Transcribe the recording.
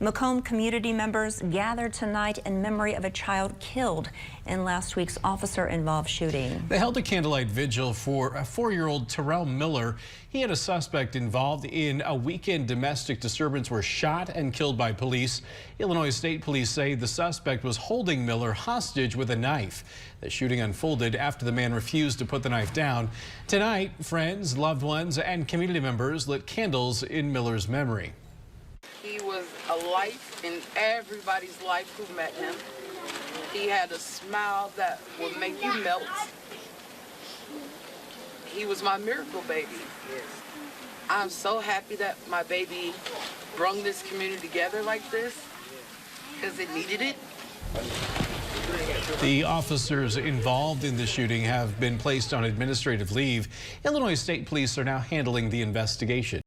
Macomb community members gathered tonight in memory of a child killed in last week's officer-involved shooting. They held a candlelight vigil for a 4-year-old Terrell Miller. He and a suspect involved in a weekend domestic disturbance were shot and killed by police. Illinois State Police say the suspect was holding Miller hostage with a knife. The shooting unfolded after the man refused to put the knife down. Tonight, friends, loved ones, and community members lit candles in Miller's memory. He was a light in everybody's life who met him. He had a smile that would make you melt. He was my miracle baby. I'm so happy that my baby brought this community together like this because it needed it. The officers involved in the shooting have been placed on administrative leave. Illinois State Police are now handling the investigation.